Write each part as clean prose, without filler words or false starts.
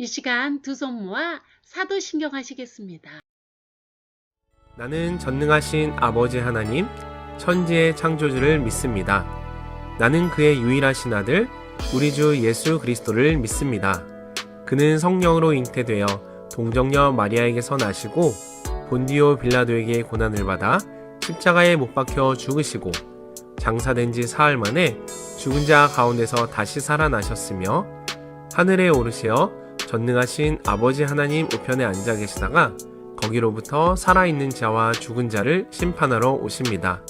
이 시간 두 손 모아 사도신경 하시겠습니다. 나는 전능하신 아버지 하나님, 천지의 창조주를 믿습니다. 나는 그의 유일하신 아들, 우리 주 예수 그리스도를 믿습니다. 그는 성령으로 잉태되어 동정녀 마리아에게서 나시고 본디오 빌라도에게 고난을 받아 십자가에 못 박혀 죽으시고 장사된 지 사흘 만에 죽은 자 가운데서 다시 살아나셨으며 하늘에 오르시어 전능하신 아버지 하나님 우편에 앉아 계시다가 거기로부터 살아있는 자와 죽은 자를 심판하러 오십니다.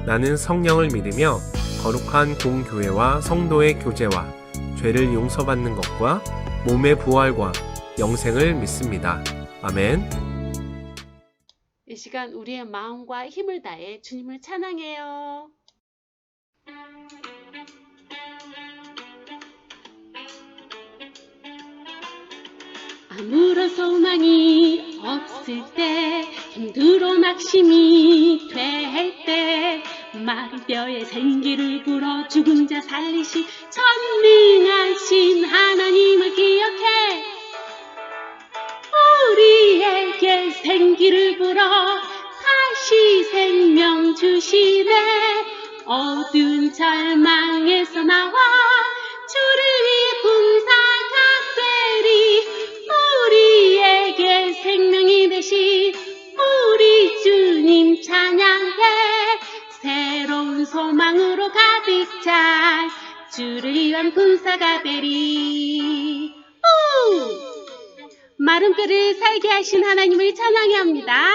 나는 성령을 믿으며 거룩한 공교회와 성도의 교제와 죄를 용서받는 것과 몸의 부활과 영생을 믿습니다. 아멘. 이 시간 우리의 마음과 힘을 다해 주님을 찬양해요. 아무런 소망이 없을 때, 힘들어 낙심이 될 때, 마른 뼈에 생기를 불어 죽은 자 살리신 전능하신 하나님을 기억해. 우리에게 생기를 불어 다시 생명 주시네. 어두운 절망에서 나와 주를 위해 군사가 되리. 우리에게 생명이 되신 우리 주님 찬양해. 새로운 소망으로 가득 찬 주를 위한 군사가 되리. 마른 뼈를 살게 하신 하나님을 찬양해야 합니다.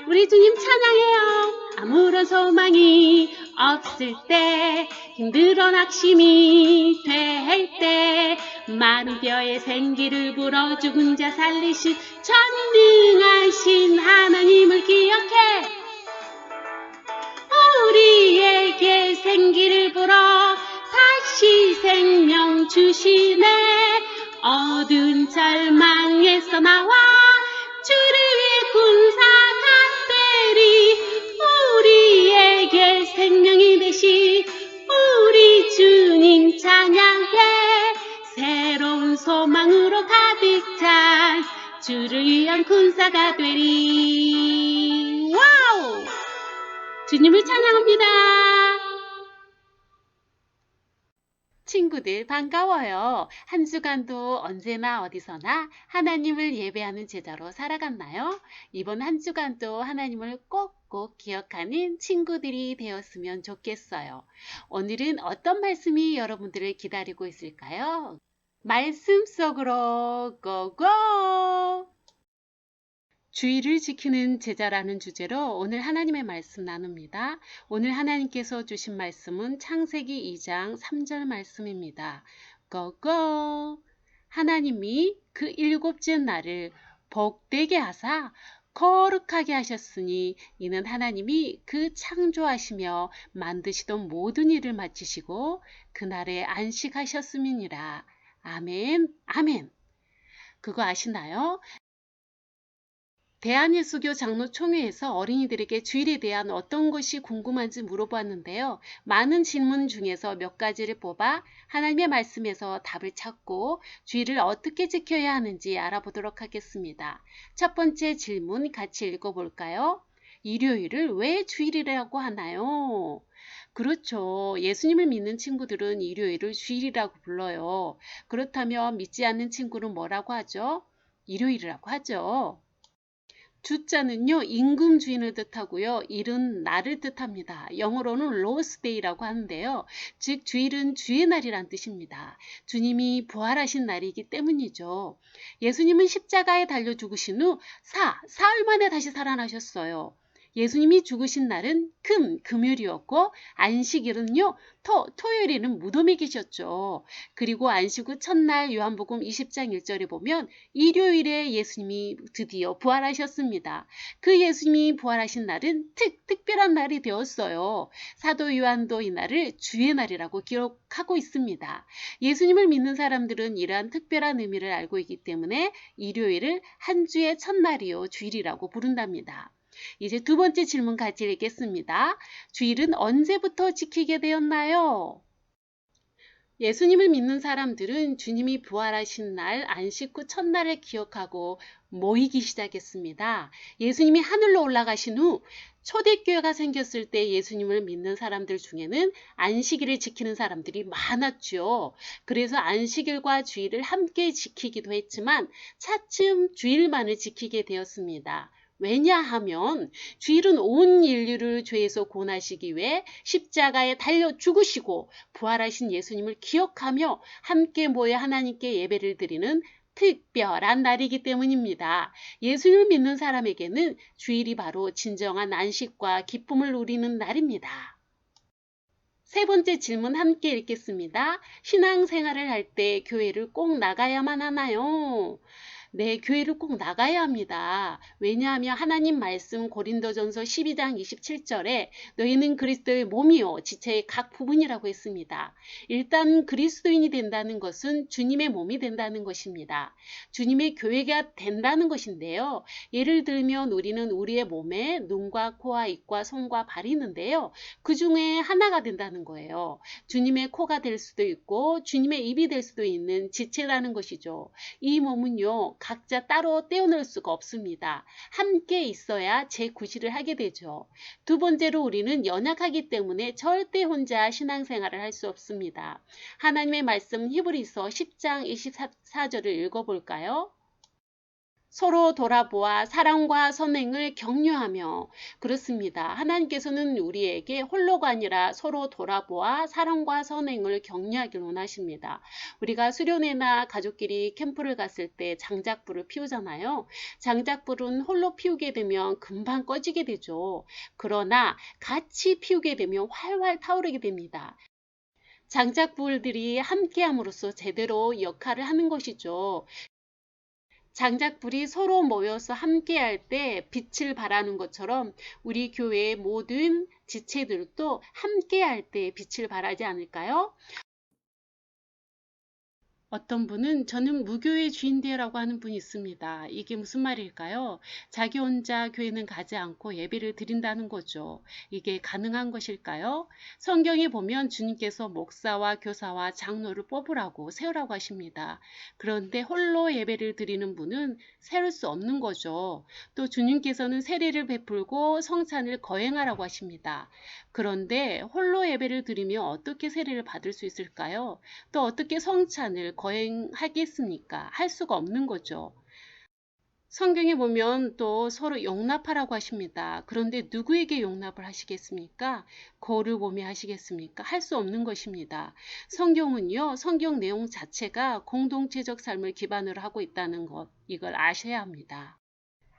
우리 주님 찬양해요. 아무런 소망이 없을 때, 힘들어 낙심이 될 때, 마른 뼈에 생기를 불어 죽은 자 살리신 전능하신 하나님을 기억해. 우리에게 생기를 불어 다시 생명 주시네. 어두운 절망에서 나와 주를 위해 군사가 되리. 우리에게 생명이 되신 우리 주님 찬양해. 새로운 소망으로 가득 찬 주를 위한 군사가 되리. 와우! 주님을 찬양합니다. 친구들 반가워요. 한 주간도 언제나 어디서나 하나님을 예배하는 제자로 살아갔나요? 이번 한 주간도 하나님을 꼭꼭 기억하는 친구들이 되었으면 좋겠어요. 오늘은 어떤 말씀이 여러분들을 기다리고 있을까요? 말씀 속으로 고고! 주의를 지키는 제자라는 주제로 오늘 하나님의 말씀 나눕니다. 오늘 하나님께서 주신 말씀은 창세기 2장 3절 말씀입니다. 고고! 하나님이 그 일곱째 날을 복되게 하사 거룩하게 하셨으니 이는 하나님이 그 창조하시며 만드시던 모든 일을 마치시고 그날에 안식하셨음이니라. 아멘, 아멘. 그거 아시나요? 대한예수교 장로총회에서 어린이들에게 주일에 대한 어떤 것이 궁금한지 물어보았는데요. 많은 질문 중에서 몇 가지를 뽑아 하나님의 말씀에서 답을 찾고 주일을 어떻게 지켜야 하는지 알아보도록 하겠습니다. 첫 번째 질문 같이 읽어볼까요? 일요일을 왜 주일이라고 하나요? 그렇죠. 예수님을 믿는 친구들은 일요일을 주일이라고 불러요. 그렇다면 믿지 않는 친구는 뭐라고 하죠? 일요일이라고 하죠. 주자는요, 임금 주인을 뜻하고요, 일은 날을 뜻합니다. 영어로는 로스 데이라고 하는데요. 즉 주일은 주의 날이란 뜻입니다. 주님이 부활하신 날이기 때문이죠. 예수님은 십자가에 달려 죽으신 후 사흘 만에 다시 살아나셨어요. 예수님이 죽으신 날은 금요일이었고 안식일은요, 토요일에는 무덤에 계셨죠. 그리고 안식 후 첫날 요한복음 20장 1절에 보면 일요일에 예수님이 드디어 부활하셨습니다. 그 예수님이 부활하신 날은 특별한 날이 되었어요. 사도 요한도 이 날을 주의 날이라고 기록하고 있습니다. 예수님을 믿는 사람들은 이러한 특별한 의미를 알고 있기 때문에 일요일을 한 주의 첫날이요 주일이라고 부른답니다. 이제 두 번째 질문 같이 읽겠습니다. 주일은 언제부터 지키게 되었나요? 예수님을 믿는 사람들은 주님이 부활하신 날 안식 후 첫날을 기억하고 모이기 시작했습니다. 예수님이 하늘로 올라가신 후 초대교회가 생겼을 때 예수님을 믿는 사람들 중에는 안식일을 지키는 사람들이 많았죠. 그래서 안식일과 주일을 함께 지키기도 했지만 차츰 주일만을 지키게 되었습니다. 왜냐하면 주일은 온 인류를 죄에서 구원하시기 위해 십자가에 달려 죽으시고 부활하신 예수님을 기억하며 함께 모여 하나님께 예배를 드리는 특별한 날이기 때문입니다. 예수님을 믿는 사람에게는 주일이 바로 진정한 안식과 기쁨을 누리는 날입니다. 세 번째 질문 함께 읽겠습니다. 신앙생활을 할 때 교회를 꼭 나가야만 하나요? 네, 교회를 꼭 나가야 합니다. 왜냐하면 하나님 말씀 고린도전서 12장 27절에 너희는 그리스도의 몸이요 지체의 각 부분이라고 했습니다. 일단 그리스도인이 된다는 것은 주님의 몸이 된다는 것입니다. 주님의 교회가 된다는 것인데요. 예를 들면 우리는 우리의 몸에 눈과 코와 입과 손과 발이 있는데요. 그 중에 하나가 된다는 거예요. 주님의 코가 될 수도 있고 주님의 입이 될 수도 있는 지체라는 것이죠. 이 몸은요. 각자 따로 떼어놓을 수가 없습니다. 함께 있어야 제9시를 하게 되죠. 두 번째로 우리는 연약하기 때문에 절대 혼자 신앙생활을 할 수 없습니다. 하나님의 말씀 히브리서 10장 24절을 읽어볼까요? 서로 돌아보아 사랑과 선행을 격려하며 그렇습니다. 하나님께서는 우리에게 홀로가 아니라 서로 돌아보아 사랑과 선행을 격려하길 원하십니다. 우리가 수련회나 가족끼리 캠프를 갔을 때 장작불을 피우잖아요. 장작불은 홀로 피우게 되면 금방 꺼지게 되죠. 그러나 같이 피우게 되면 활활 타오르게 됩니다. 장작불들이 함께함으로써 제대로 역할을 하는 것이죠. 장작불이 서로 모여서 함께할 때 빛을 발하는 것처럼 우리 교회의 모든 지체들도 함께할 때 빛을 발하지 않을까요? 어떤 분은 저는 무교회 주인되라고 하는 분이 있습니다. 이게 무슨 말일까요? 자기 혼자 교회는 가지 않고 예배를 드린다는 거죠. 이게 가능한 것일까요? 성경에 보면 주님께서 목사와 교사와 장로를 뽑으라고 세우라고 하십니다. 그런데 홀로 예배를 드리는 분은 세울 수 없는 거죠. 또 주님께서는 세례를 베풀고 성찬을 거행하라고 하십니다. 그런데 홀로 예배를 드리면 어떻게 세례를 받을 수 있을까요? 또 어떻게 성찬을 거행하겠습니까? 할 수가 없는 거죠. 성경에 보면 또 서로 용납하라고 하십니다. 그런데 누구에게 용납을 하시겠습니까? 거울을 보며 하시겠습니까? 할 수 없는 것입니다. 성경은요, 성경 내용 자체가 공동체적 삶을 기반으로 하고 있다는 것, 이걸 아셔야 합니다.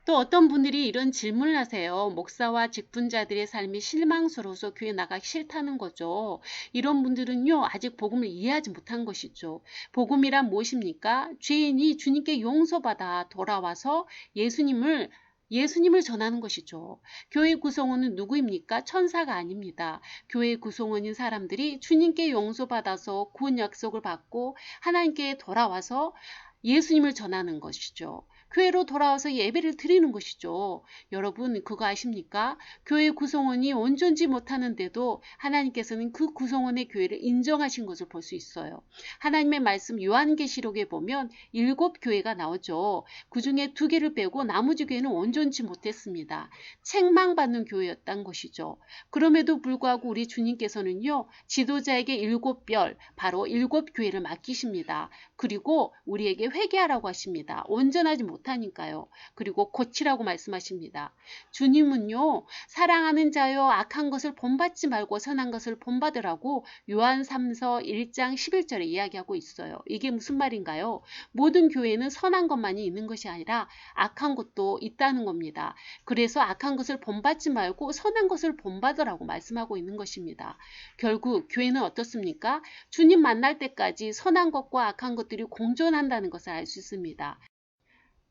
또 어떤 분들이 이런 질문을 하세요. 목사와 직분자들의 삶이 실망스러워서 교회 나가기 싫다는 거죠. 이런 분들은요, 아직 복음을 이해하지 못한 것이죠. 복음이란 무엇입니까? 죄인이 주님께 용서받아 돌아와서 예수님을 전하는 것이죠. 교회 구성원은 누구입니까? 천사가 아닙니다. 교회 구성원인 사람들이 주님께 용서받아서 구원 약속을 받고 하나님께 돌아와서 예수님을 전하는 것이죠. 교회로 돌아와서 예배를 드리는 것이죠. 여러분 그거 아십니까? 교회 구성원이 온전지 못하는데도 하나님께서는 그 구성원의 교회를 인정하신 것을 볼 수 있어요. 하나님의 말씀 요한계시록에 보면 7교회가 나오죠. 그 중에 2개를 빼고 나머지 교회는 온전치 못했습니다. 책망받는 교회였던 것이죠. 그럼에도 불구하고 우리 주님께서는요. 지도자에게 7별 바로 7교회를 맡기십니다. 그리고 우리에게 회개하라고 하십니다. 온전하지 못하니까요. 그리고 고치라고 말씀하십니다. 주님은요. 사랑하는 자여 악한 것을 본받지 말고 선한 것을 본받으라고 요한 3서 1장 11절에 이야기하고 있어요. 이게 무슨 말인가요? 모든 교회는 선한 것만이 있는 것이 아니라 악한 것도 있다는 겁니다. 그래서 악한 것을 본받지 말고 선한 것을 본받으라고 말씀하고 있는 것입니다. 결국 교회는 어떻습니까? 주님 만날 때까지 선한 것과 악한 것들이 공존한다는 것을 알 수 있습니다.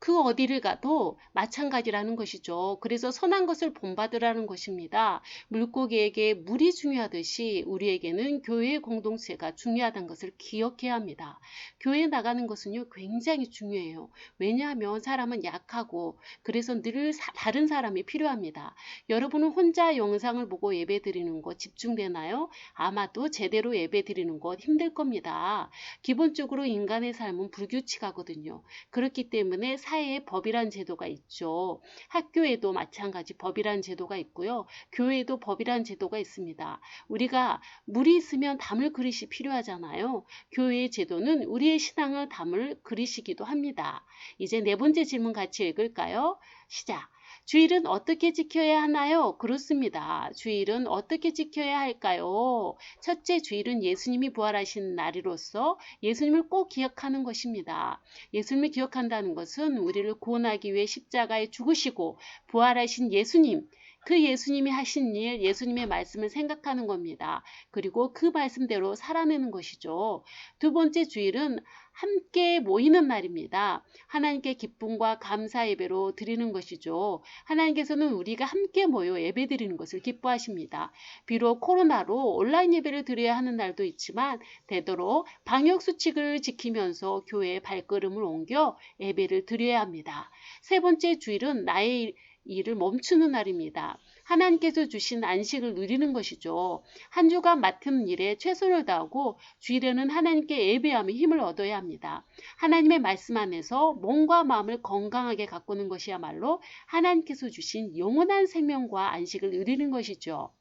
그 어디를 가도 마찬가지라는 것이죠. 그래서 선한 것을 본받으라는 것입니다. 물고기에게 물이 중요하듯이 우리에게는 교회의 공동체가 중요하다는 것을 기억해야 합니다. 교회에 나가는 것은요, 굉장히 중요해요. 왜냐하면 사람은 약하고 그래서 늘 다른 사람이 필요합니다. 여러분은 혼자 영상을 보고 예배 드리는 것 집중되나요? 아마도 제대로 예배 드리는 것 힘들 겁니다. 기본적으로 인간의 삶은 불규칙하거든요. 그렇기 때문에 사회에 법이란 제도가 있죠. 학교에도 마찬가지 법이란 제도가 있고요. 교회에도 법이란 제도가 있습니다. 우리가 물이 있으면 담을 그릇이 필요하잖아요. 교회의 제도는 우리의 신앙을 담을 그릇이기도 합니다. 이제 네 번째 질문 같이 읽을까요? 시작. 주일은 어떻게 지켜야 하나요? 그렇습니다. 주일은 어떻게 지켜야 할까요? 첫째, 주일은 예수님이 부활하신 날이로서 예수님을 꼭 기억하는 것입니다. 예수님을 기억한다는 것은 우리를 구원하기 위해 십자가에 죽으시고 부활하신 예수님, 그 예수님이 하신 일, 예수님의 말씀을 생각하는 겁니다. 그리고 그 말씀대로 살아내는 것이죠. 두 번째, 주일은 함께 모이는 날입니다. 하나님께 기쁨과 감사 예배로 드리는 것이죠. 하나님께서는 우리가 함께 모여 예배 드리는 것을 기뻐하십니다. 비록 코로나로 온라인 예배를 드려야 하는 날도 있지만 되도록 방역 수칙을 지키면서 교회에 발걸음을 옮겨 예배를 드려야 합니다. 세 번째, 주일은 나의 일을 멈추는 날입니다. 하나님께서 주신 안식을 누리는 것이죠. 한 주간 맡은 일에 최선을 다하고 주일에는 하나님께 예배하며 힘을 얻어야 합니다. 하나님의 말씀 안에서 몸과 마음을 건강하게 가꾸는 것이야말로 하나님께서 주신 영원한 생명과 안식을 누리는 것이죠.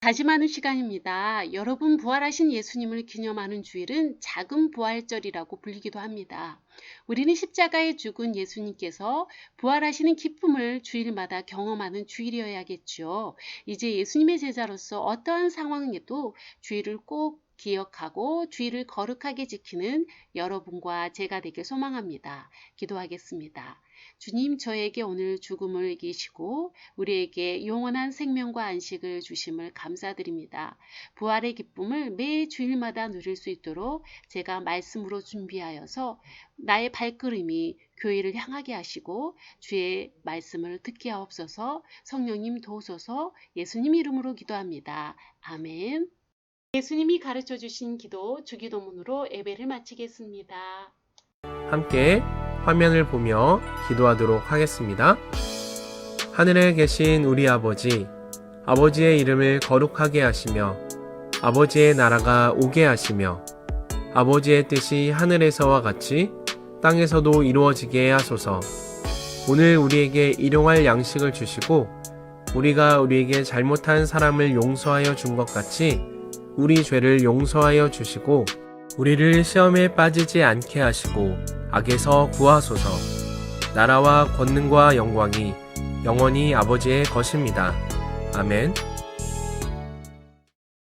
다짐하는 시간입니다. 여러분, 부활하신 예수님을 기념하는 주일은 작은 부활절이라고 불리기도 합니다. 우리는 십자가에 죽은 예수님께서 부활하시는 기쁨을 주일마다 경험하는 주일이어야겠죠. 이제 예수님의 제자로서 어떠한 상황에도 주일을 꼭 기억하고 주일을 거룩하게 지키는 여러분과 제가 되길 소망합니다. 기도하겠습니다. 주님, 저에게 오늘 죽음을 이기시고 우리에게 영원한 생명과 안식을 주심을 감사드립니다. 부활의 기쁨을 매 주일마다 누릴 수 있도록 제가 말씀으로 준비하여서 나의 발걸음이 교회를 향하게 하시고 주의 말씀을 듣게 하옵소서. 성령님 도우소서. 예수님 이름으로 기도합니다. 아멘. 예수님이 가르쳐 주신 기도, 주기도문으로 예배를 마치겠습니다. 함께 화면을 보며 기도하도록 하겠습니다. 하늘에 계신 우리 아버지, 아버지의 이름을 거룩하게 하시며 아버지의 나라가 오게 하시며 아버지의 뜻이 하늘에서와 같이 땅에서도 이루어지게 하소서. 오늘 우리에게 일용할 양식을 주시고 우리가 우리에게 잘못한 사람을 용서하여 준 것 같이 우리 죄를 용서하여 주시고 우리를 시험에 빠지지 않게 하시고 악에서 구하소서. 나라와 권능과 영광이 영원히 아버지의 것입니다. 아멘.